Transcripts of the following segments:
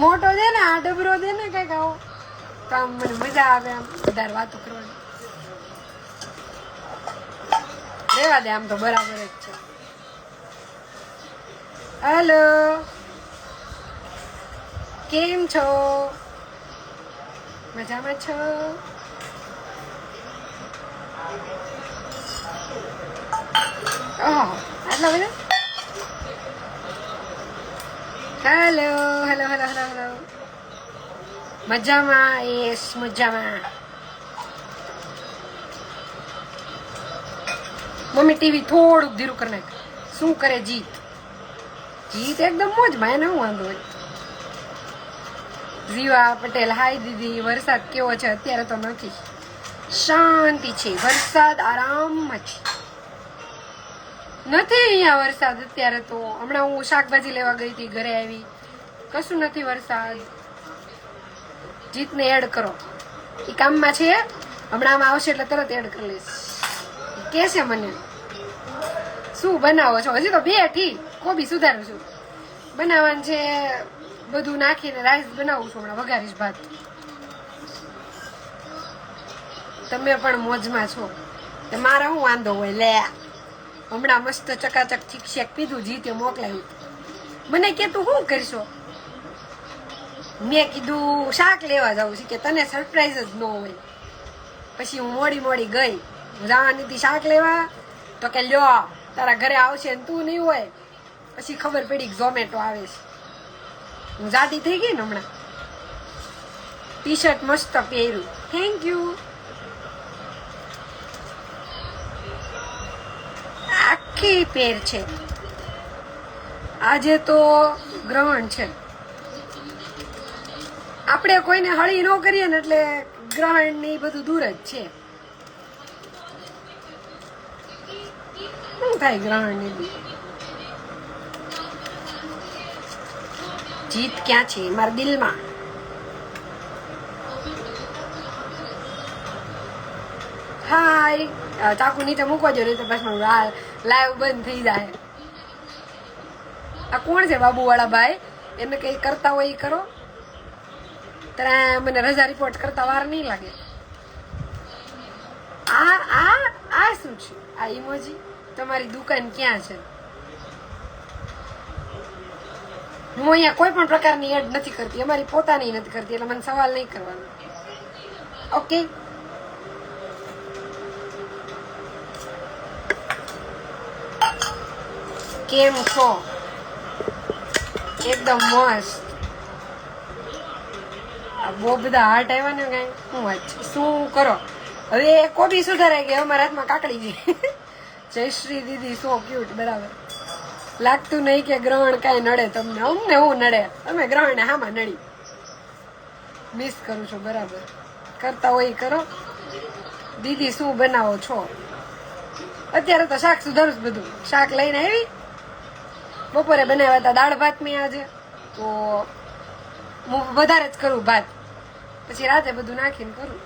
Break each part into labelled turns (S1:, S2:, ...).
S1: મોટો દે ને, આ ડબરો દે ને કઈક આવો, તો આમ મને મજા આવે, આમ વધારે વાતો કરવાની. રેવા દે, આમ તો બરાબર જ છે. હેલો, કેમ છો? મજામાં છો? આટલા બધા. Hello hello hello hello hello. મજામાં? યસ, મજામાં. મમ્મી ટીવી થોડુંક ધીરું કરી નાખ. શું કરે જીત? જીત એકદમ મોજમાં, એને હું વાંધો હોય. જીવા પટેલ, હાય દીદી, વરસાદ કેવો છે? અત્યારે તો નથી, શાંતિ છે. વરસાદ આરામમાં છે, નથી અહીંયા વરસાદ અત્યારે તો. હમણાં હું શાકભાજી લેવા ગઈ હતી, ઘરે આવી, કશું નથી વરસાદ. જીતને એડ કરો, એ કામમાં છે. હમણાં આમ આવશે એટલે તરત એડ કરી લઈશ. કે છે મને શું બનાવો છો? હજી તો બેઠી, કોબી સુધારું છું. બનાવવાનું છે બધું નાખીને રાઈસ બનાવું છું. હમણાં વઘારીશ ભાત. તમે પણ મોજમાં છો, મારા શું વાંધો હોય? લે, હમણાં મસ્ત ચકાચક ચીક શેક પીધું, જીતે મોકલાયું. મને કે તું શું કરશો? મેં કીધું શાક લેવા જાઉં છે, કે તને સરપ્રાઈઝ જ ન હોય. પછી હું મોડી મોડી ગઈ, જવાની હતી શાક લેવા, તો કે લ્યો તારા ઘરે આવશે ને તું નહીં હોય. પછી ખબર પડી કે ઝોમેટો આવે છે. હું જાતી થઈ ગઈ ને હમણાં. ટી શર્ટ મસ્ત પહેર્યું, થેન્ક યુ. આખી પેર છે. આજે તો ગ્રહણ છે. આપણે કોઈને હળી ન કરીએ ને એટલે ગ્રહણ ને બધું દૂર જ છે. શું થાય ગ્રહણ ને? જીત ક્યાં છે? મારા દિલમાં. હાય, ચાકુ નીચે મૂકવા જો, નહીં તો બસ લાઈવ બંધ થઈ જાય. આ કોણ છે બાબુ વાળા ભાઈ? એને કઈ કરતા હોય એ કરો. ત્યારે મને રજા રિપોર્ટ કરતા વાર નહીં લાગે. આ શું છે? આ ઇમોજી? તમારી દુકાન ક્યાં છે? હું અહીંયા કોઈ પણ પ્રકારની એડ નથી કરતી, અમારી પોતાની નથી કરતી, એટલે મને સવાલ નહીં કરવાનો. ઓકે, કેમ છો? એકદમ મસ્ત. બહુ બધા હાર્ટ આવ્યા ને, કઈ શું વાત છે? શું કરો હવે? કોબી સુધારાઈ ગઈ, અમારા હાથમાં કાકડી છે. જયશ્રી દીદી સો ક્યુટ. બરાબર, લાગતું નહીં કે ગ્રહણ કાંઈ નડે તમને. અમને હું નડે? તમે ગ્રહણ હામાં નડી. મિસ કરું છું. બરાબર, કરતા હોય કરો. દીદી શું બનાવો છો? અત્યારે તો શાક સુધારું જ બધું. શાક લઈને આવી, બપોરે બનાવ્યા હતા દાળ ભાત મેં આજે, તો હું વધારે જ કરું ભાત, પછી રાતે બધું નાખીને કરું.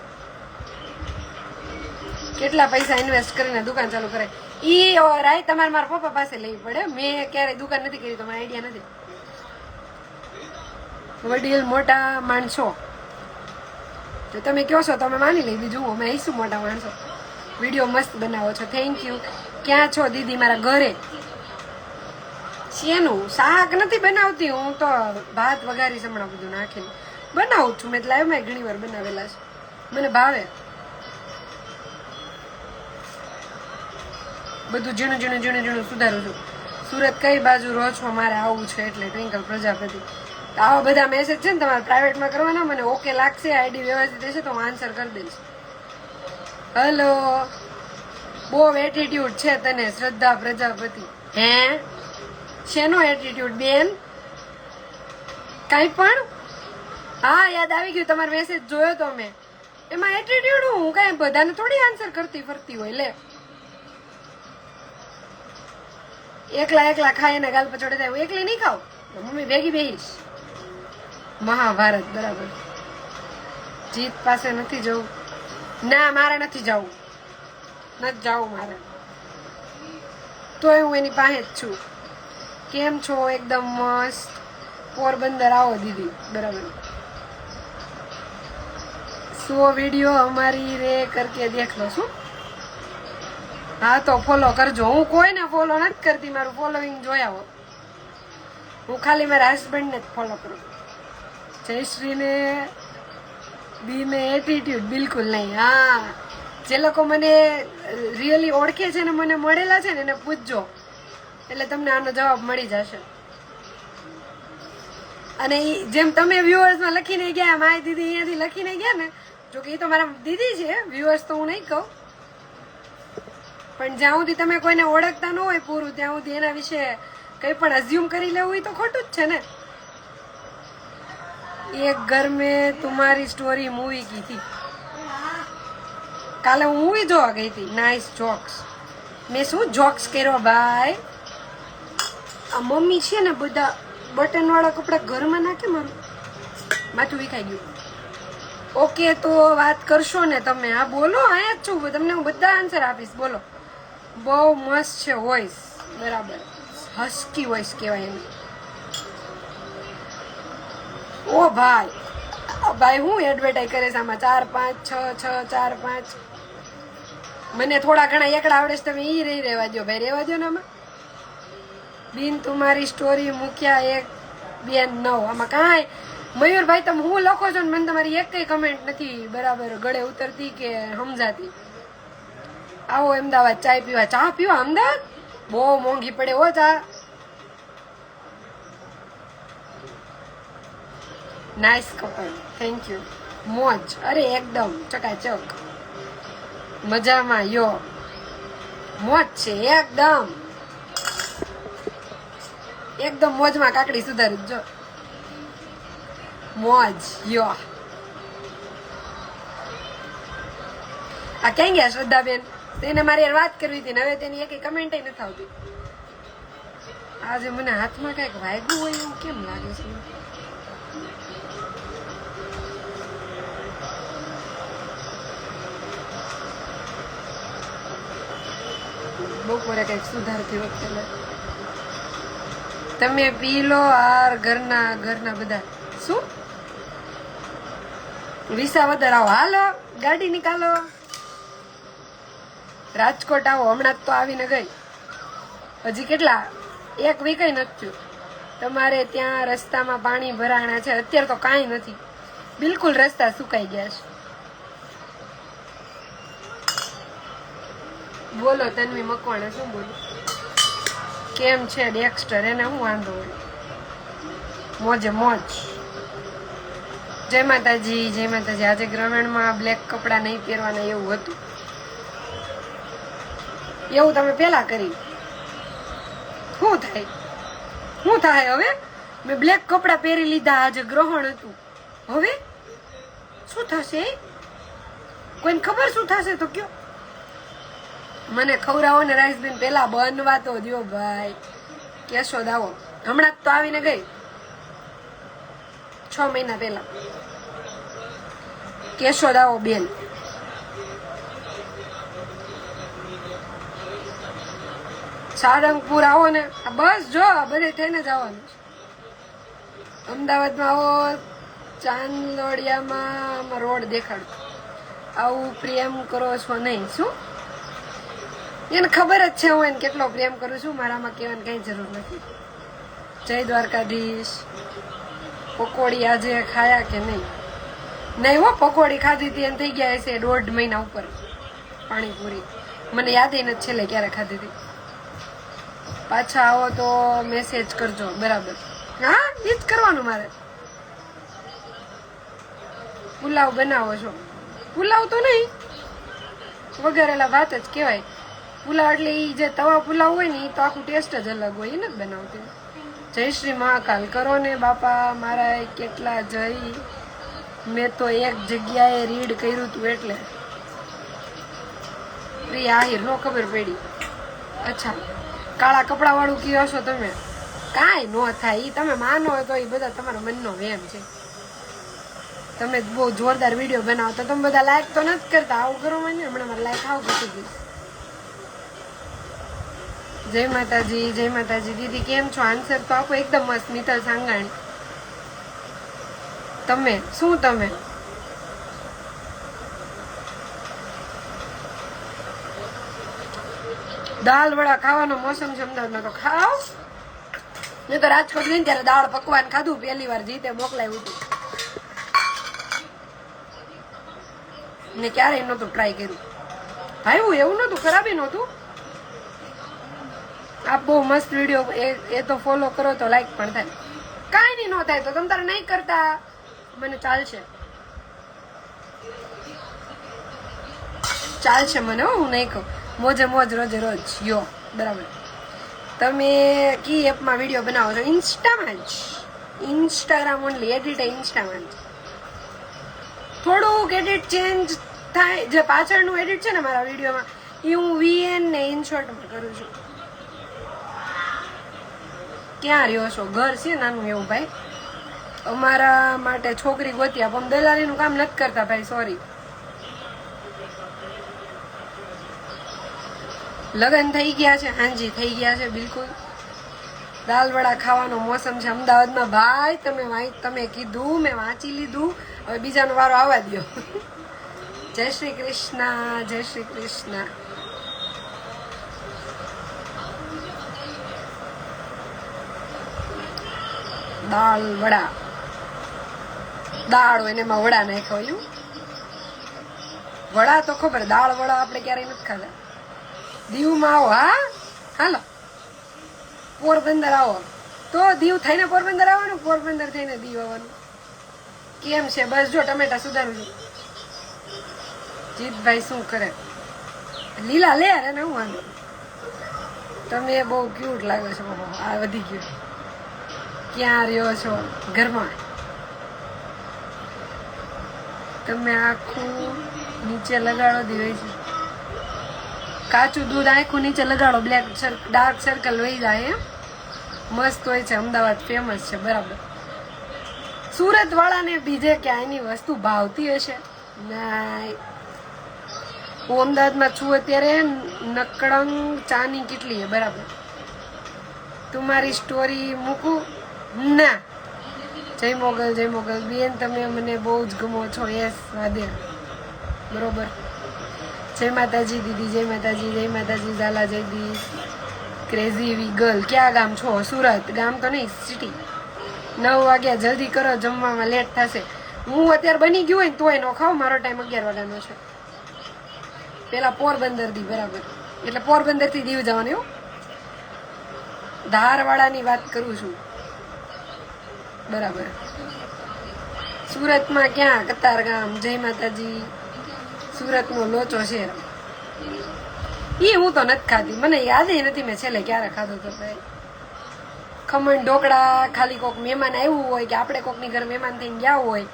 S1: કેટલા પૈસા ઇન્વેસ્ટ કરીને દુકાન ચાલુ કરે ઈ રાય તમારે મારા પપ્પા પાસે લેવી પડે. મેં ક્યારેય દુકાન નથી કરી, તો મને આઈડિયા નથી. વડીલ મોટા માણસો તો તમે કહો છો તો અમે માની લઈ. બીજું અમે આવીશું મોટા માણસો. વિડીયો મસ્ત બનાવો છો, થેન્ક યુ. ક્યાં છો દીદી? મારા ઘરે. શેનું શાક નથી બનાવતી હું, તો ભાત વઘારી હમણાં બધું નાખીને બનાવું છું. મેં લાઈવમાં ઘણી વાર બનાવેલા છે, મને ભાવે. બધું ઝીણું ઝીણું ઝીણું ઝીણું સુધારું છું. સુરત કઈ બાજુ રહો છો? મારે આવું છે એટલે. ટ્વિંકલ પ્રજાપતિ. આવા બધા મેસેજ છે ને તમારે પ્રાઇવેટમાં કરવાના. મને ઓકે લાગશે, આઈડી વ્યવસ્થિત હશે તો હું આન્સર કરી દઈશ. હેલો, બહુ એટીટ્યુડ છે તને શ્રદ્ધા પ્રજાપતિ. હે, શેનો એટીટ્યુડ બેન? કઈ પણ? હા, યાદ આવી ગયું, તમારો મેસેજ જોયો તો મેં. એમાં એટીટ્યુડ હું કઈ બધાને થોડી આન્સર કરતી ફરતી હોય. લે, એકલા એકલા ખાઈને ગાલ પચોડે થાય. હું એકલી નહીં ખાવ, મમ્મી ભેગી બેહીશ. મહાભારત. બરાબર. જીત પાસે નથી જવું? ના, મારે નથી જવું, નથી જવું મારે. તોય હું એની પાસે જ છું. કેમ છો? એકદમ મસ્ત. પોરબંદર આવો દીદી, બરાબર. 100 वीडियो हमारी रे करके देख लो. શું? હા તો ફોલો કરજો. હું કોઈને ફોલો નથી કરતી, મારું ફોલોઈંગ જોયા હો. હું ખાલી મારા હસબન્ડને જ ફોલો કરું. જયશ્રીને બી મેં એટીટ્યુડ બિલકુલ નહીં. હા, જે લોકો મને રિયલી ઓળખે છે ને મને મળેલા છે ને એને પૂછજો, એટલે તમને આનો જવાબ મળી જશે. અને જેમ તમે વ્યુઅર્સમાં લખીને ગયા, મારી દીદી અહીંયાથી લખીને ગયા ને, જો કે એ તો મારા દીદી છે, વ્યુઅર્સ તો હું નહીં કહું, પણ જ્યાં સુધી તમે કોઈને ઓળખતા ન હોય પૂરું, ત્યાં સુધી એના વિશે કંઈ પણ અઝ્યુમ કરી લેવું એ તો ખોટું જ છે ને. એક ઘર મેં तुम्हारी स्टोरी मूवी की थी. કાલે હું મૂવી જોવા ગઈ હતી. Nice jokes. મેં શું જોક્સ કર્યો ભાઈ? આ મમ્મી છે ને બધા બટન વાળા કપડા ઘરમાં નાખે, મારું માથું વિખાઈ ગયું. ઓકે, તો વાત કરશો ને તમે? હા બોલો, અહીંયા જ છું, તમને હું બધા આન્સર આપીશ. બોલો. બહુ મસ્ત છે વોઇસ, બરાબર. હસ્કી વોઇસ કહેવાય એને. ઓ ભાઈ, ભાઈ હું એડવર્ટાઈઝ કરે છે આમાં? 4 5 6 6 4 5. મને થોડા ઘણા એકડા આવડે છે, તમે ઈ રહી રહેવા દો ભાઈ, રહેવા દો ને. આમાં બિન તમારી સ્ટોરી મૂક્યા 1 2 9. આમાં કાંઈ મયુરભાઈ તમે હું લખો છો ને મને તમારી એક કઈ કમેન્ટ નથી બરાબર ગળે ઉતરતી કે સમજાતી. આવો અમદાવાદ ચાય પીવા. ચા પીવા અમદાવાદ બહુ મોંઘી પડે હો ચા. Nice couple, thank you. મોજ, અરે એકદમ ચકાચક મજામાં. યો મોજ છે એકદમ, એકદમ મોજમાં. કાકડી સુધારી જો, મોજ. યો આ ક્યાં ગયા શ્રદ્ધાબેન? તેને મારી વાત કરવી હતી ને હવે તેની એક કમેન્ટ નથી આવતી. આજે મને હાથમાં કઈક વાગ્યું હોય એવું કેમ લાગે છે? બપોરે કઈક સુધારતી વખતે. તમે પી લો આર ઘરના બધા. શું? વિસાવદર આવો, હાલો ગાડી નીકાળો. રાજકોટ આવો, હમણાં તો આવીને ગઈ. હજી કેટલા 1 વીક નથી થયું. તમારે ત્યાં રસ્તામાં પાણી ભરાણા છે? અત્યારે તો કાંઈ નથી, બિલકુલ રસ્તા સુકાઈ ગયા છે. બોલો તન્વી મકવાણા, શું બોલું? કેમ છે ડેક્સ્ટર? એને શું વાંધો હોય? મોજે મોજ. જય માતાજી, જય માતાજી. આજે ગ્રહણમાં બ્લેક કપડા નહીં પહેરવાના એવું હતું. એવું તમે પેલા કરી. શું થાય? શું થાય હવે? મેં બ્લેક કપડા પહેરી લીધા, આજે ગ્રહણ હતું. હવે શું થશે? કોઈને ખબર શું થશે તો કયો. મને ખવડાવો ને રાઈસબેન, પેલા બનવા તો દો ભાઈ. કેશોદ આવો, હમણાં તો આવીને ગઈ 6 મહિના પહેલા. કેશોદ આવો બેન. સારંગપુર આવો ને. બસ જો બધે થઈને જ આવવાનું. અમદાવાદમાં આવો, ચાંદોડિયામાં રોડ દેખાડો. આવું પ્રેમ કરો છો નહીં? શું? એને ખબર જ છે હું એને કેટલો પ્રેમ કરું છું. મારામાં કહેવાની કઈ જરૂર નથી. જય દ્વારકાધીશ. પકોડી આજે ખાયા કે નહીં? નહીં હો, પકોડી ખાધી હતી એને થઈ ગયા હશે 1.5 મહિના ઉપર. પાણીપુરી મને યાદ નથી છેલ્લે ક્યારે ખાધી હતી. પાછા આવો તો મેસેજ કરજો, બરાબર? હા, એ જ કરવાનું મારે. પુલાવ બનાવો છો? પુલાવ તો નહીં, વઘારેલા ભાત જ કહેવાય. પુલાવ એટલે એ જે તવા પુલાવ હોય ને એ તો આખું ટેસ્ટ જ અલગ હોય, એને જ બનાવતી. જય શ્રી મહાકાલ કરો ને બાપા મારા. કેટલા જય? મેં તો એક જગ્યાએ રીડ કર્યું હતું એટલે. પ્રિયા આહિર, નો ખબર પડી. અચ્છા, કાળા કપડા વાળું કયો છો તમે? કાંઈ નો થાય, એ તમે માનો તો એ બધા તમારા મનનો વેમ છે. તમે બહુ જોરદાર વિડીયો બનાવો તો તમે બધા લાઈક તો નથી કરતા. આવું કરો મને, હમણાં મારે લાઈક આવું ઘટી ગઈ. જય માતાજી, જય માતાજી. દીદી કેમ છો? આન્સર તો આપો એકદમ મસ્ત. મિત્તલ સાંગાણી, તમે શું તમે દાળ વડા ખાવાનો મોસમ છે અમદાવાદમાં તો ખાઓ. મેં તો રાજકોટ ગઈ ત્યારે દાળ પકવાન ખાધું પહેલી વાર, જીતે મોકલાયું હતું ને ક્યારેય નહોતું ટ્રાય કર્યું. ભાઈ એવું નહોતું, ખરાબી નહોતું. આપ બહુ મસ્ત વિડીયો એ તો ફોલો કરો તો લાઈક પણ થાય. કાંઈ નહીં ન થાય તો તમે તારે નહીં કરતા મને ચાલશે મને. હું નહીં કહું, મોજે મોજ રોજે રોજ યો બરાબર. તમે કી એપમાં વિડીયો બનાવો છો? ઇન્સ્ટામાં જ. ઇન્સ્ટાગ્રામ ઓનલી, એડિટ ઇન્સ્ટામાં જ. થોડુંક એડિટ ચેન્જ થાય. જે પાછળનું એડિટ છે ને મારા વિડીયોમાં એ હું VN ને ઇનશોર્ટમાં કરું છું. ક્યાં રહ્યો છો? ઘર છે નાનું એવું ભાઈ. અમારા માટે છોકરી ગોતી આપો. દલાલીનું કામ નથી કરતા ભાઈ, સોરી. લગ્ન થઈ ગયા છે? હાજી થઈ ગયા છે બિલકુલ. દાલ વડા ખાવાનો મોસમ છે અમદાવાદમાં ભાઈ. તમે કીધું, મેં વાંચી લીધું. હવે બીજાનો વારો આવવા દો. જય શ્રી કૃષ્ણ, જય શ્રી કૃષ્ણ. દાળ વડા, દાળ હોય ને એમાં વડા નાખ્યો. વડા તો ખબર, દાળ વડા આપણે ક્યારેય નથી ખાધા. દીવમાં આવો, હા હાલો. પોરબંદર આવો તો દીવ થઈને પોરબંદર આવવાનું, પોરબંદર થઈને દીવ આવવાનું. કેમ છે? બસ જો ટમેટા સુધારું છું. જીતભાઈ શું કરે? લીલા લે અરે ને હું વાંધો. તમે બહુ ક્યુટ લાગો છો. આ વધી ગયું. ક્યાં રહ્યો છો? ઘરમાં. તમે આખું નીચે લગાડો દીવાય છે. કાચું દૂધ આખું નીચે લગાડો, બ્લેક ડાર્ક સર્કલ વહી જાય. મસ્ત હોય છે. અમદાવાદ ફેમસ છે બરાબર. સુરત વાળાને બીજે ક્યાંયની વસ્તુ ભાવતી હશે? ના, હું અમદાવાદમાં છું અત્યારે. નકળંગ ચાની કેટલી બરાબર. તમારી સ્ટોરી મૂકું ના. જય મોગલ, જય મોગલ બેન. તમે મને બહુ જ ગમો છો. યસ વાદે બરોબર. જય માતાજી દીદી, જય માતાજી, જય માતાજી. ઝાલા જયદી ક્રેઝી વી ગર્લ. ક્યાં ગામ છો? સુરત. ગામ તો નહીં, સિટી. 9 વાગ્યા, જલ્દી કરો, જમવામાં લેટ થશે. હું અત્યારે બની ગયું હોય ને તોય ન ખાવ. મારો ટાઈમ 11 વાગ્યાનો છે. પેલા પોરબંદર દી બરાબર, એટલે પોરબંદર થી દીવ જવાનું. એવું ધારવાળાની વાત કરું છું બરાબર. સુરતમાં ક્યાં? કતાર ગામ. જય માતાજી. સુરતનો લોચો શેર. એ હું તો નથી ખાધી, મને યાદ નથી મેં છેલ્લે ક્યારે ખાધો તો. ભાઈ ખમણ ઢોકળા ખાલી કોક મહેમાન આવ્યું હોય કે આપણે કોકની ઘર મહેમાન થઈને ગયા હોય,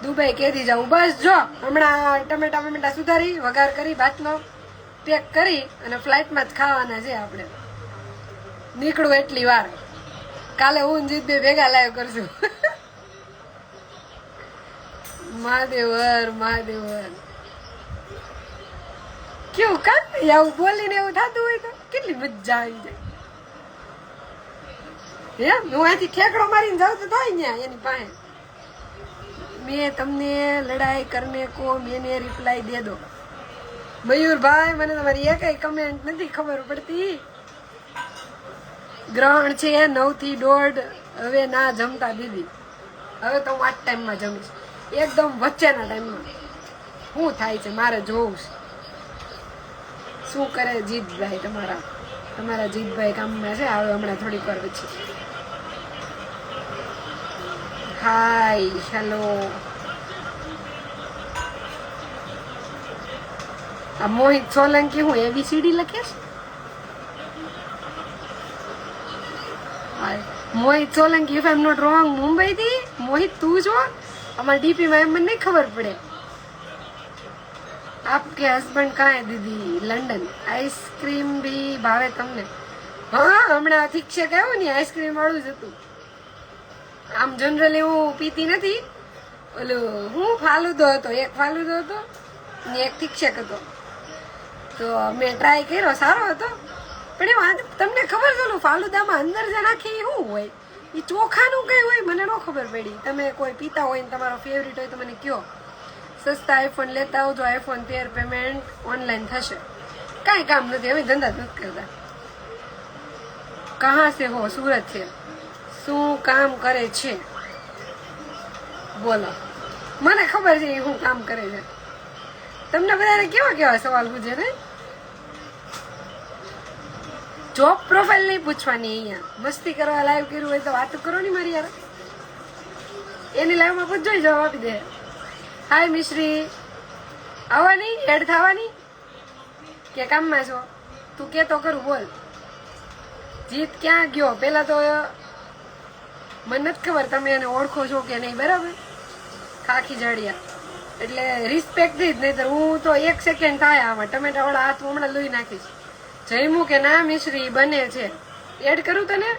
S1: દુબઈ કેદી જવું. બસ જો હમણાં ટમેટા સુધારી, વઘાર કરી, ભાતનો પેક કરી અને ફ્લાઇટમાં જ ખાવાના છે આપણે. નીકળું એટલી વાર. કાલે હું જીત બે ભેગા લાઈવ કરશું. મહાદેવર મહાદેવર. કેવું કામ આવું બોલીને એવું થતું હોય તો કેટલી મજા આવી જાય. હું અહીંથી ઠેકડો મારીને જાઉં તો થાય ને એની પાસે. મેં તમને લડાઈ કરને કો મેને રિપ્લાય દે દો. મયુરભાઈ મને તમારી એકય કમેન્ટ નથી ખબર પડતી. ગ્રહણ છે 9 થી 1:30. હવે ના જમતા દીદી. હવે તો હું આ ટાઈમમાં જમીશ, એકદમ વચ્ચેના ટાઈમમાં. શું થાય છે મારે જોવું છે. શું કરે જીતભાઈ? તમારા જીતભાઈ કામમાં છે. આવે હમણાં થોડીક વાર પછી. Hi hello. આ મોહિત સોલંકી હું ABCD લખે છે? Mohit Solanki, if I am not wrong, Mumbai થી. મોહિત તું છો? અમારા DP માં એમ મને નહીં ખબર પડે. आपके हस्बैंड कहाँ है दीदी? लंडन. आइसक्रीम भी भावे તમને? હા હમણાં ઠીક છે કહેવું ને આઈસ્ક્રીમ વાળું જ હતું. આમ જનરલી હું પીતી નથી. ઓલું હું ફાલુદો હતો, એક ફાલુદો હતો ને એક ઠીક છે હતો. તો મેં ટ્રાય કર્યો, સારો હતો. પણ એમાં તમને ખબર છે ઓલું ફાલુદામાં અંદર જે નાખી શું હોય? એ ચોખાનું કઈ હોય મને ન ખબર પડી. તમે કોઈ પીતા હોય ને તમારો ફેવરિટ હોય તો મને કયો. સસ્તા આઈફોન લેતા આવજો. આઈફોન 13 પેમેન્ટ ઓનલાઈન થશે. કાંઈ કામ નથી, અમે ધંધા નથી કરતા. કહા સે હો? સુરત છે. શું કામ કરે છે બોલો? મને ખબર છે શું કામ કરે છે. તમને બધાને કેવા કેવા સવાલ પૂછે ને? જોબ પ્રોફાઇલ નહીં પૂછવાની. અહીંયા મસ્તી કરવા લાઈવ કર્યું હોય તો વાત કરો ને મારી યાર. એની લાઈવમાં પૂછજો, જવાબ આપી દે. હાય મિશ્રી, આવવાની એડ થવાની કે કામમાં છો? તું કે તો કરું બોલ. જીત ક્યાં ગયો? પેલા તો મને નથી ખબર તમે એને ઓળખો છો કે નહીં, બરાબર? ખાખી જાડિયા એટલે રિસ્પેક્ટ થી જ, નહીં હું તો 1 સેકન્ડ થાય આમાં ટમેટા વાળા હાથ હમણાં લોહી નાખીશ. જયમું કે ના મિશ્રી બને છે. એડ કરું તને?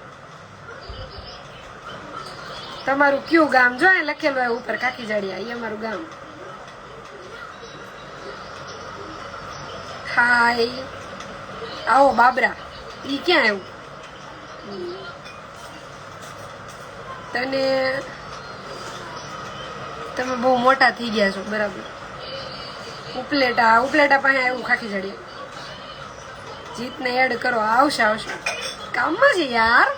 S1: તમારું કયું ગામ જો લખેલું હોય ઉપર ખાખી જાડિયા, એ અમારું ગામ. હાય, આવો બાબરા. ઈ ક્યાં આવ્યું? તને તમે બહુ મોટા થઈ ગયા છો, બરાબર? ઉપલેટા પાસે આવ્યું ખાખી જાડિયા. જીતને એડ કરો. આવશે આવશે, કામમાં છે યાર.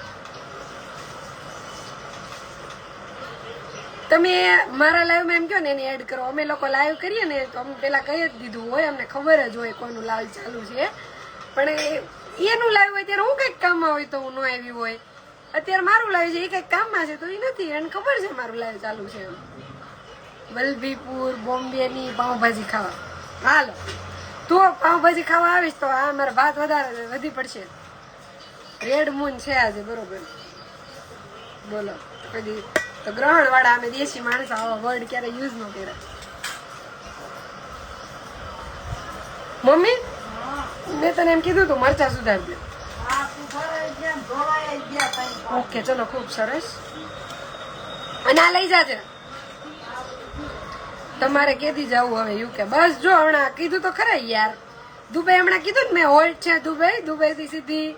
S1: તમે મારા લાઈવમાં એમ કહો ને એને એડ કરો. અમે લોકો લાઈવ કરીએ ને તો અમે પેલા કહી જ દીધું હોય, અમને ખબર જ હોય કોનું લાઈવ ચાલુ છે. પણ એનું લાઈવ હોય ત્યારે હું કંઈક કામમાં હોય તો હું ન આવી હોય. અત્યારે મારું લાઈવ છે, એ કંઈક કામમાં છે તો એ નથી. એને ખબર છે મારું લાઈવ ચાલુ છે. વલભીપુર બોમ્બેની પાઉંભાજી ખાવા. હાલો, તું પાઉંભાજી ખાવા આવીશ તો આ મારા ભાત વધારે વધી પડશે. રેડ મૂન છે આજે, બરોબર? બોલો. કદી તો ગ્રહણ વાળા અમે દેશી માણસ આવા વર્ડ ક્યારે યુઝ ન કર્યા. મમ્મી મેં તને એમ કીધું તું મરચા સુધારજો. ઓકે ચલો, ખુબ સરસ. અને આ લઈ જાજે. તમારે કેદી જવું હવે યુકે? બસ જો હમણાં કીધું તો ખરા યાર. દુબઈ હમણાં કીધું ને મેં, હોલ્ડ છે દુબઈ થી સીધી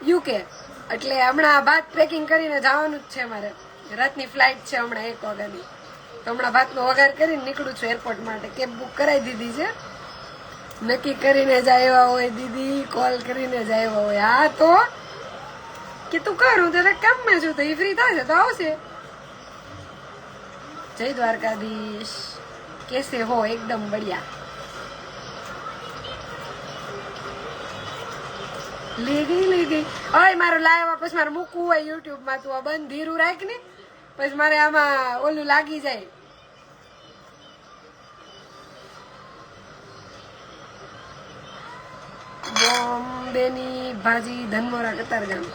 S1: યુકે. એટલે હમણાં ભાત પેકિંગ કરીને જવાનું જ છે મારે. રાતની ફ્લાઇટ છે હમણાં 1 વાગ્યાની. તો હમણાં ભાતનો વઘાર કરીને નીકળું છું એરપોર્ટ માટે. કેબ બુક કરાવી દીધી છે. નક્કી કરીને જ આવ્યા હોય દીદી, કોલ કરીને જ આવ્યા હોય. હા તો કે તું કર, હું તારે કામમાં છું તો એ ફ્રી થશે તો આવશે. જય દ્વારકાધીશ. કેસે હો? એકદમ બઢિયા. લી ગઈ. હવે મારું લાઈવ પછી મારે મૂકવું હોય યુટ્યુબ માં. તું આ બંધ ધીરું રાખ ને, પછી મારે આમાં ઓલું લાગી જાય. બોમ્બેની ભાજી ધનમોરા કતારગામ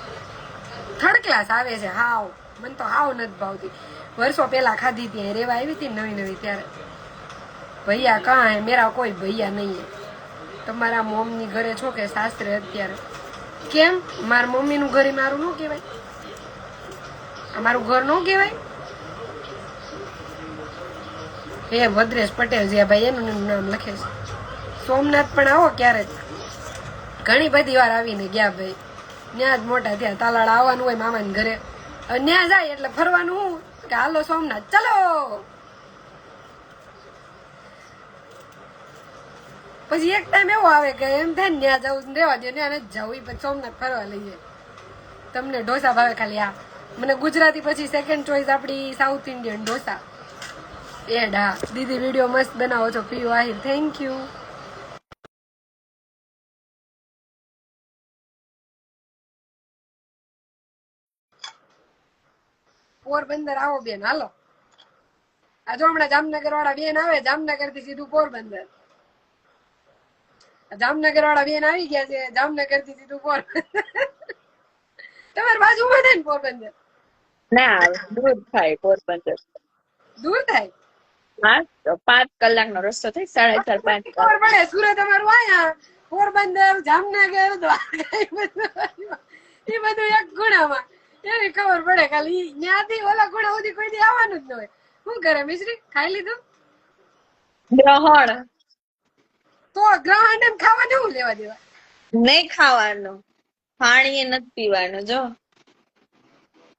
S1: 3rd ક્લાસ આવે છે. હાવ મને તો હાવ નથી ભાવતી. વર્ષો પેલા ખાધી હતી, રેવા આવી હતી નવી ત્યારે. ભૈયા કાં હે? મેરા કોઈ ભૈયા નહીં હે. તમારા મમ્મી ઘરે છો કે સાસરે અત્યારે? કેમ? મારા મમ્મી નું ઘર મારું ન કહેવાય? અમારું ઘર ન કહેવાય? હે ભદ્રેશ પટેલ જે ભાઈ એનું નામ લખે છે. સોમનાથ પણ આવો ક્યારેક. ઘણી બધી વાર આવીને ગયા ભાઈ. ત્યાં જ મોટા થયા. તાલાળા આવવાનું હોય મામાને ઘરે, ત્યાં જાય એટલે ફરવાનું હું કે હાલો સોમનાથ ચલો. પછી એક ટાઈમ એવો આવે કે એમ થાય ને ત્યાં જવું રેવા દે, ત્યાં નથી જવું. પછી સોમનાથ ફરવા લઈએ. તમને ઢોસા ભાવે ખાલી? આ મને ગુજરાતી પછી સેકન્ડ ચોઈસ આપડી સાઉથ ઇન્ડિયન ઢોસા. એડ હા દીદી વિડીયો મસ્ત બનાવો છો. Piyu Ahir thank you. પોરબંદર આવો બેન, હાલો. આ જો હમણાં જામનગર વાળા બેન આવે, જામનગર થી સીધું પોરબંદર. જામનગર વાળા બેન આવી ગયા છે, જામનગર થી સીધું પોરબંદર. તમારી બાજુમાં થાય ને પોરબંદર?
S2: ના, દૂર થાય પોરબંદર.
S1: દૂર થાય?
S2: હા, તો 5 કલાકનો રસ્તો થાય. 4.5 5
S1: ખબર પડે. સુરત અમારું આયા, પોરબંદર, જામનગર, દ્વારકા એ બધું એક ગુણામાં. એની ખબર પડે. ખાલી ત્યાંથી ઓલા ગુણા સુધી કોઈ દી આવવાનું જ ન હોય. શું કરે મિશ્રી? ખાઈ લીધું?
S2: ગ્રહણ
S1: તો ગ્રહણ એમ ખાવા જવું લેવા દેવા?
S2: નહીં ખાવાનું, પાણી નથી પીવાનું. જો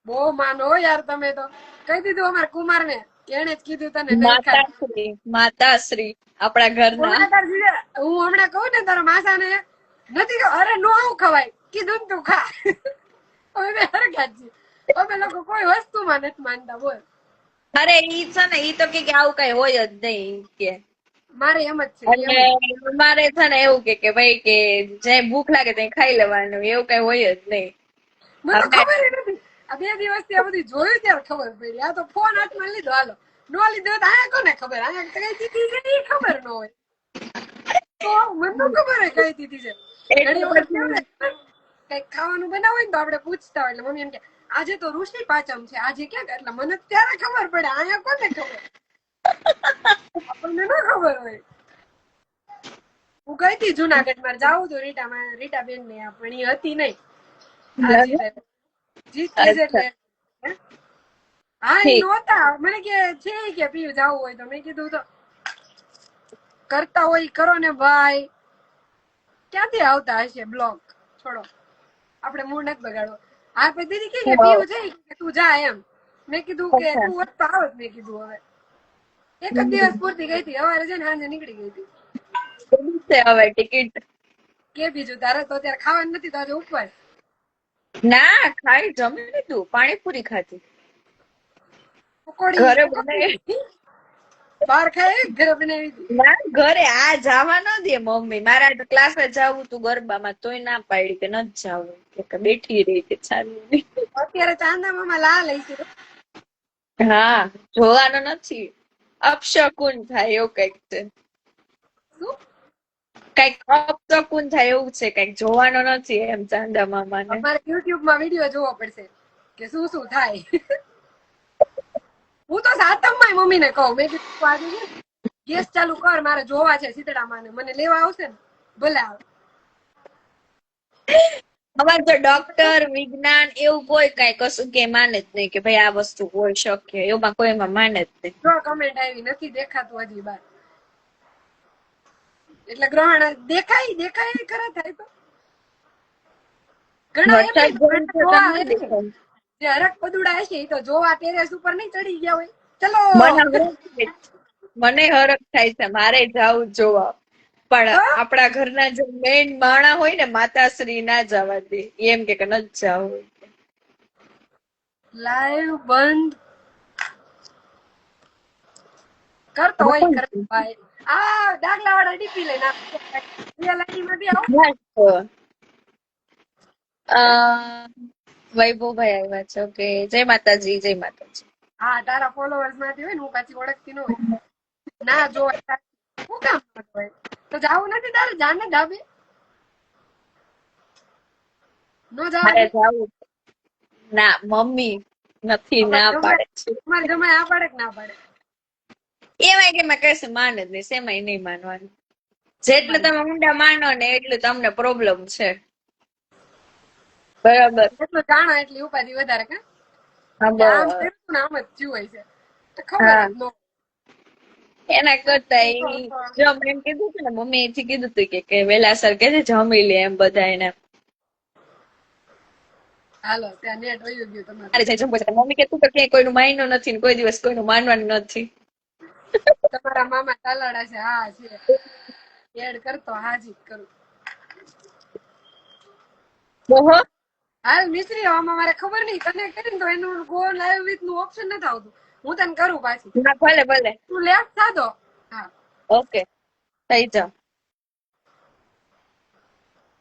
S1: બહુ માનો હો યાર તમે તો. કહી દીધું અમારા કુમાર ને, એને જ કીધું તને નહીં ખાય.
S2: માતાશ્રી આપણા ઘરના.
S1: હમણાં તાર જીજે, હું હમણાં કહું ને તારા માસા ને નથી કહું, અરે નો આવું ખવાય, કીધું ને તું ખા. અમે બે હરખા જ છીએ. અમે લોકો કોઈ વસ્તુમાં નથી માનતા બોલ.
S2: અરે ઈ છે ને ઈ તો કે આવું કઈ હોય જ નહીં કે.
S1: મારે એમ જ છે
S2: અને
S1: એમ જ.
S2: અમારે છે ને એવું કે ભાઈ કે જે ભૂખ લાગે તે ખાઈ લેવાનું, એવું કઈ હોય જ નહીં.
S1: મને તો
S2: અમે
S1: ખબર ય નથી. આ 2 દિવસથી આ બધું જોયું ત્યારે ખબર પડી. આ તો ફોન હાથમાં લીધો, હાલો નો લીધો તો આયા કોને ખબર, આયા કઈ દીધી છે ઈ ખબર ન હોય. તો મને તો ખબર હે કઈ દીધી છે. ઘણી
S2: એટલું
S1: વખત
S2: બધું
S1: કેવું થાય, કઈક ખાવાનું બનાવું હોય ને તો આપણે પૂછતા હોય, એટલે મમ્મી એમ કે આજે તો ઋષિ પાચમ છે, આજે ક્યાં ગયા? એટલે મને ત્યારે ખબર પડે, આયા કોને ખબર, આપણને ન ખબર હોય. હું ગઈ હતી જુનાગઢ, મારે જાવું હતું રીટા બેન ને, પણ ઈ હતી નહીં. આ જીત કે છે એટલે હે? હા ઈ
S2: ઠીક.
S1: નહોતા. મને કે છે કે પીયું જાવું હોય તો, મેં કીધું તો કરતા હોય ઈ કરો ને ભાઈ. ક્યાંથી આવતા હશે બ્લોગ, છોડો, આપણે મૂડ નથી બગાડવો. હા પછી દીદી કે પીવું છે કે તું જા એમ. મેં કીધું કે તું હોત તો આવત. મેં કીધું હવે એક જ દિવસ પૂરતી ગઈ હતી, સવારે છે ને સાંજે નીકળી ગઈ હતી.
S2: છે હવે ટિકિટ.
S1: કે બીજું તારે તો અત્યારે ખાવાનું નથી તો આજે ઉપવાસ.
S2: ના ખાઈ જમી લીધું, પાણીપુરી ખાધી.
S1: પકોડી
S2: ઘરે બનાવી.
S1: પકોડી બહાર ખાય ઘરે બનાવી હતી.
S2: ના ઘરે આ જવા ન દે મમ્મી. મારા ક્લાસે જવું તું ગરબામાં, તોય ના પાડી કે નથી જવું, કે બેઠી રહી કે ચાલુ.
S1: અત્યારે ચાંદા મામા લાલ છે.
S2: હા જોવાનું નથી, અપશકુન થાય એવું કઈક છે.
S1: શું
S2: કઈક અપશકુન થાય એવું છે, કઈક જોવાનું નથી એમ ચાંદા મામાને.
S1: અમારે યુટ્યુબ માં વિડીયો જોવો પડશે કે શું શું થાય. હું તો સાતમમાં મમ્મી ને કહું, મેં કીધું આજે છે ને ગેસ ચાલુ કર, મારે જોવા છે શીતળામાં ને, મને લેવા આવશે ને ભલે આવે.
S2: અમારે તો ડોક્ટર વિજ્ઞાન એવું કોઈ કઈ કશું કે માને જ નહીં કે ભાઈ આ વસ્તુ હોઈ શકે, એમાં કોઈમાં માને જ નહીં.
S1: જો કમેન્ટ આવી નથી દેખાતું હજી બાર, એટલે ગ્રહણ દેખાય દેખાય ખરા થાય તો ઘણા એમ
S2: વરસાદ જોઈને તો
S1: જોવા
S2: તમને
S1: આવે છે.
S2: દેખાય.
S1: જે હરક પદુડા હશે એ તો જોવા ટેરેસ ઉપર નહીં ચડી ગયા હોય. ચલો
S2: મને હરખ થાય છે. મને હરખ થાય છે, મારે જાવું જોવા, પણ આપણા ઘરના જે મેઇન માણા હોય ને માતાશ્રી ના જવા દે, એમ કે નથી જવું.
S1: લાઈવ બંધ કરતો હોય કરતો ભાઈ. આ ડાગલા વાળા ડીપી લઈને રિયલ આઈડી માં બી આવો.
S2: વૈભવભાઈ આવ્યા છે. ઓકે, જય માતાજી, જય માતાજી.
S1: હા તારા ફોલોઅર્સ માંથી હોય ને, હું પાછી ઓળખતી ન હોય. ના જોવાય શું કામ ન જોવાય? તો જાવું નથી તારે? જાને ધાબે નો
S2: મારે
S1: જવા
S2: જાવું. ના મમ્મી નથી, ના પાડે છે.
S1: તમારે જમાય આ પાડે કે ના પાડે?
S2: એમાં કે મેં કહેશે માને જ નહીં, શેમાંય નહીં માનવાનું. જેટલું તમે ઊંડા માનો ને એટલું તમને પ્રોબ્લેમ છે. બરાબર.
S1: એટલું જાણો એટલી ઉપાધિ વધારે કે
S2: હા
S1: કે આમ
S2: બસ.
S1: કર્યું ને આમ જ થયું હોય છે, તો ખબર
S2: હા
S1: જ ન હોય.
S2: એના કરતા જો મેં એમ કીધું હતું ને, મમ્મી એથી કીધું હતું કે વેલાસર કે છે જમી લે એમ બધા એને.
S1: હાલો ત્યાં નેટ વયું ગયું તમારે.
S2: મારે જાય જમવું છે. મમ્મી કે તું તો ક્યાંય કોઈનું માયનો નથી ને કોઈ દિવસ કોઈનું માનવાનું નથી.
S1: તમારા મામા તાલાડા છે? હા છે. એડ કરતો હાજી કરું.
S2: ઓહો
S1: હાલ મિશ્રી આમાં મારે ખબર નહીં, તને કરીને તો એનું ગો લાઈવ વિથ નું ઓપ્શન નથી આવતું. હું તને કરું પાછી.
S2: ના ભલે ભલે.
S1: તું લેફ્ટ થાતો. હા
S2: ઓકે થઈ જાવ.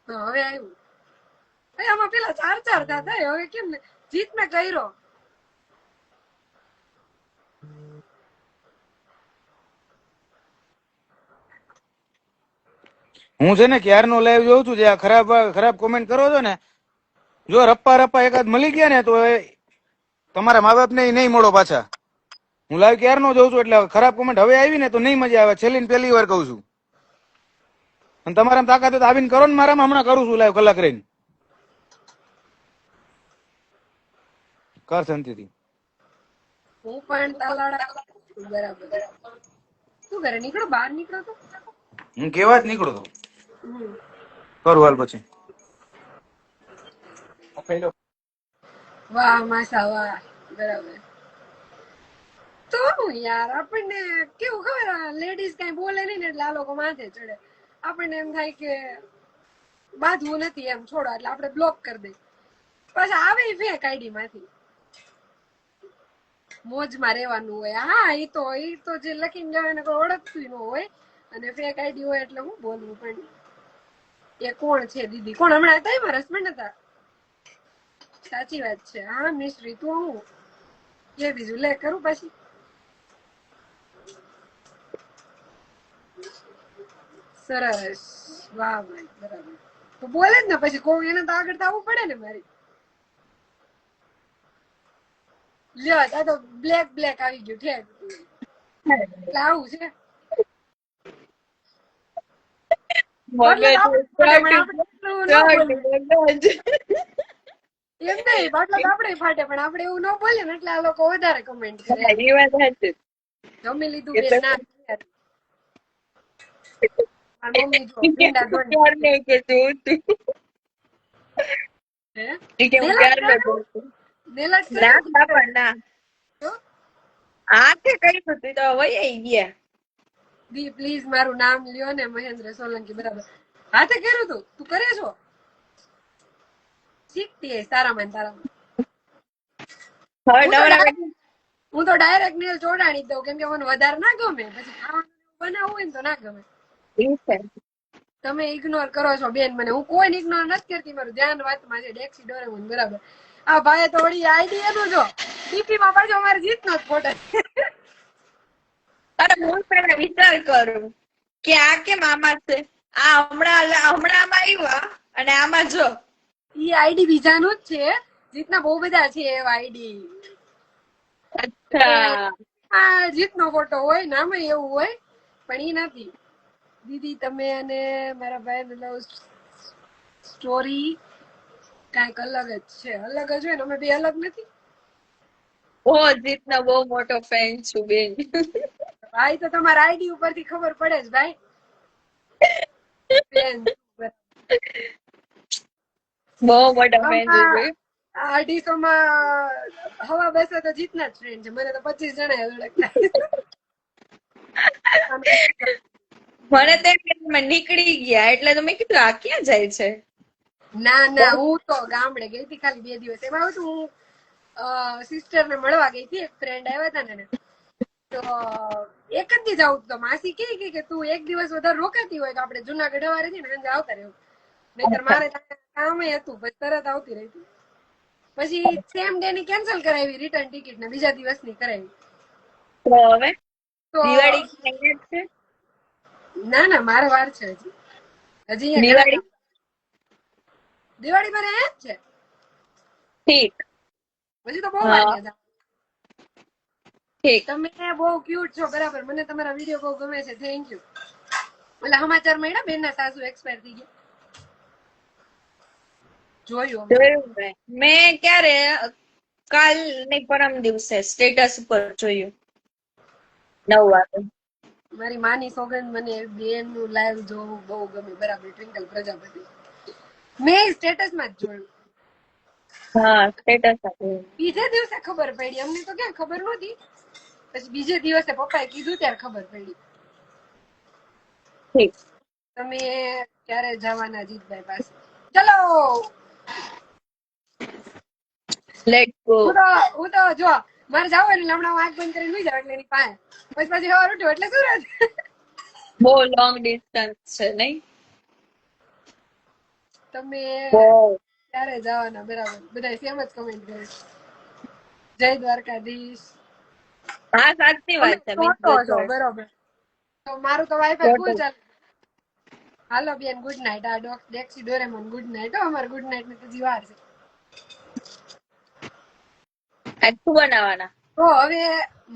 S1: હવે આવ્યું. આમાં પેલા 4 થતા, હવે કેમ ને જીત મેં કર્યો.
S3: હું છે ને ક્યારનો લાઈવ જોઉં છું, જે આ ખરાબ ખરાબ કોમેન્ટ કરો છો ને, જો રપ્પા રપ્પા એકાદ મળી ગયા ને તો એ તમારા મા બાપ ને નહીં મળો પાછા. હું લાઈવ ક્યારનો જોઉં છું, એટલે ખરાબ કોમેન્ટ હવે આવી ને તો નહીં મજા આવે. છેલ્લી ને પહેલી વાર કહું છું. અને તમારા તાકાત હોય તો આવીને કરો ને મારામાં. હમણાં કરું છું લાઈવ કલાક રહીને. કર શાંતિથી.
S1: હું પણ તાલાડા બરાબર. શું કરે? નીકળો બહાર નીકળો તો.
S3: હું કેવા જ નીકળો તો કરું હાલ પછી.
S1: વાહ માસા વાહ, બરાબર. તો હું યાર આપણને કેવું ખબર, લેડીઝ કઈ બોલે નહીં ને એટલે આ લોકો માથે ચડે. આપણને એમ થાય કે બાંધવું નથી એમ, છોડો એટલે આપણે બ્લોક કરી દઈએ. પછી આવે ફેક આઈડી માંથી. મોજમાં રહેવાનું હોય. હા, ઈ તો જે લખીને જવાય ને કોઈ ઓળખતું ન હોય, અને ફેક આઈડી હોય એટલે હું બોલવું. પણ એ કોણ છે દીદી? કોણ હમણાં હતા એમાં હસબન્ડ હતા? સાચી વાત છે. હા મિશ્રી, તું હું કે બીજું લે કરું પછી. સરસ, વાહ ભાઈ, બરાબર. તો બોલે જ ને પછી, કોઈ એને તો આગળ આવવું પડે ને મારી. લ્યો આ તો બ્લેક બ્લેક આવી ગયું ઠેક. એટલે આવું છે. બાટલો તો
S2: મગજ
S1: આપણે ફાટે પણ આપણે એટલું ન બોલીએ.
S2: મગજ.
S1: એમ નહીં, બાટલો તો આપણે ફાટે પણ આપણે એવું ન બોલીએ ને એટલે આ લોકો વધારે કમેન્ટ કરે
S2: હા,
S1: એમ.
S2: એ વાત સાચી.
S1: જમી લીધું
S2: એ તો
S1: બેન? ના યાર. મારી મમ્મી જો ભીંડા ધોઈને
S2: ક્યારનો તો જોઉં છું.
S1: હે
S2: એ કે હું
S1: નેલાજ
S2: ક્યારનો
S1: કર્યું?
S2: જોઉં છું.
S1: નેલાજ
S2: ના
S1: કર્યું?
S2: ના પણ ના.
S1: તો
S2: આ કે કઈ હતું તો વહી ગયા.
S1: દી પ્લીઝ મારું નામ લ્યો ને, મહેન્દ્ર સોલંકી, બરાબર. હાથે કર્યું તું? તું કરે છો? શીખતી તારામાં તારામાં.
S2: હવે
S1: હું તો
S2: નવરા
S1: ડાયરેક્ટ
S2: બેઠા.
S1: હું તો ડાયરેક્ટ નેલ ચોડાડી દઉં, કેમ કે મને વધારે ના ગમે. પછી ખાવાનું બનાવવું હોય ને તો ના ગમે.
S2: એ છે.
S1: તમે ઇગ્નોર કરો છો બેન મને. હું કોઈને ઇગ્નોર નથી કરતી. મારું ધ્યાન વાતમાં છે. ડેક્સી ડોરેમોન, બરાબર. આ ભાઈ તો વળી આઈડી એનું જો ડીપી માં પાછો અમારે જીતનો જ ફોટો.
S2: અરે હું પેલા વિચાર કરું કે આ કેમ આમાં છે. આ હમણાં આમાં આવ્યા અને આમાં જો.
S1: ઈ આઈડી બીજાનું જ છે. જીતના બહુ બધા છે એવા આઈડી.
S2: અચ્છા.
S1: આ જીતનો ફોટો હોય, નામ એવું હોય, પણ ઈ નથી. દીદી તમે અને મારા ભાઈ લવ સ્ટોરી કાંઈક અલગ જ છે. અલગ જ હોય ને, અમે બે અલગ નથી.
S2: ઓ જીતના બહુ મોટો ફેન છું બેન.
S1: ભાઈ તો તમારા આઈડી ઉપરથી ખબર પડે જ ભાઈ. બેન
S2: બહુ મોટા ફેન છું બેન.
S1: 250 માં હવા બેસે તો જીતના જ ફ્રેન્ડ છે. મને તો 25 જણા ઓળખતા.
S2: મને તો એમ કે તમે નીકળી ગયા એટલે તો મેં કીધું આ ક્યાં જાય છે.
S1: ના ના, હું તો ગામડે ગઈ હતી ખાલી 2 દિવસ. એમાં હતું હું સિસ્ટર ને મળવા ગઈ હતી. એક ફ્રેન્ડ આવ્યા હતા ને, તો એક જ દી જાઉં તો માસી કે તું એક દિવસ વધારે રોકાતી હોય તો આપણે જુનાગઢ સવારે છે ને સાંજે આવતા રહેવું. નહીતર મારે કામે હતું, પછી તરત આવતી રહી. પછી સેમ ડે ની કેન્સલ કરાવી રિટર્ન ટિકિટ ને બીજા દિવસની કરાવી.
S2: તો હવે
S1: તો
S2: દિવાળી ક્યાં છે.
S1: ના ના, મારે વાર છે હજી. અહીંયા ઘણા
S2: દિવાળી
S1: કામ. દિવાળી મારે અહીંયા જ છે.
S2: ઠીક.
S1: હજી તો બહુ વાર
S2: હા
S1: ગયા.
S2: ઠીક.
S1: તમે બહુ ક્યુટ છો, બરાબર. મને તમારા વિડીયો બહુ ગમે છે. Thank you. ઓલા સમાચાર મળ્યા બેન ના સાસુ એક્સપાયર થઈ ગયા? જોયું અમે.
S2: જોયું મેં ક્યારે કાલ ની પરમ દિવસે સ્ટેટસ ઉપર જોયું 9 વાગે.
S1: મારી માની સોગંદ, મને બેન નું લાઈવ જોવું બહુ ગમે, બરાબર. ટ્વિંકલ પ્રજાપતિ મેં સ્ટેટસ માં જ જોયું.
S2: હા સ્ટેટસ હતું.
S1: બીજે દિવસે ખબર પડી. અમને તો ક્યાં ખબર નહોતી. પછી બીજે દિવસે પપ્પાએ કીધું ત્યારે ખબર પડી.
S2: ઠીક.
S1: તમે ક્યારે જવાના જીતભાઈ પાસે? ચલો.
S2: Let's go.
S1: હું તો જો મારે જાવ એટલે હમણાં આંખ બંધ કરીને સુઈ જાવ એટલે એની પાસે. પછી સવાર ઉઠ્યો એટલે સુરત.
S2: બહુ લોંગ ડિસ્ટન્સ છે નહીં.
S1: તમે
S2: બહુ.
S1: ક્યારે જવાના? બરાબર. બધા સેમ જ કમેન્ટ કરે. જય દ્વારકાધીશ.
S2: હા સાચી
S1: તમે
S2: વાત છે
S1: ટોટો છો, બરોબર. તો મારું તો વાઈફાઈ ફૂલ ચાલે. હાલો બેન, ગુડ નાઇટ. આ ડેક્સી ડોરેમોન ગુડ નાઇટ. અમારે ગુડ નાઇટ ની હજી વાર છે.
S2: શું બનાવવાના?
S1: તો હવે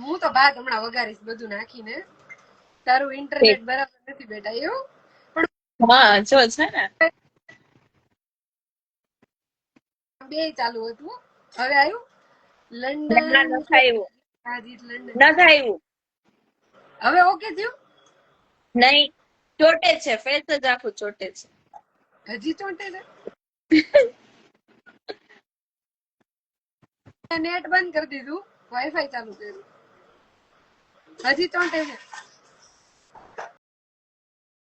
S1: હું તો ભાત હમણાં વઘારીશ બધું નાખીને. તારું
S2: ઠીક.
S1: ઇન્ટરનેટ બરાબર નથી બેટા એવું?
S2: હા જો છે ને.
S1: પણ બે ચાલુ હતું. હવે આવ્યું
S2: ના
S1: લંડન.
S2: નથી આવ્યું.
S1: હાજી લંડન.
S2: નથી આવ્યું.
S1: હવે ઓકે થયું?
S2: નહીં ચોટે છે. ફેસ જ આખું ચોટે છે.
S1: હજી ચોંટે છે? નેટ બંધ કરી દીધું વાઈફાઈ ચાલુ કર્યું હજી 3 ટાઈમ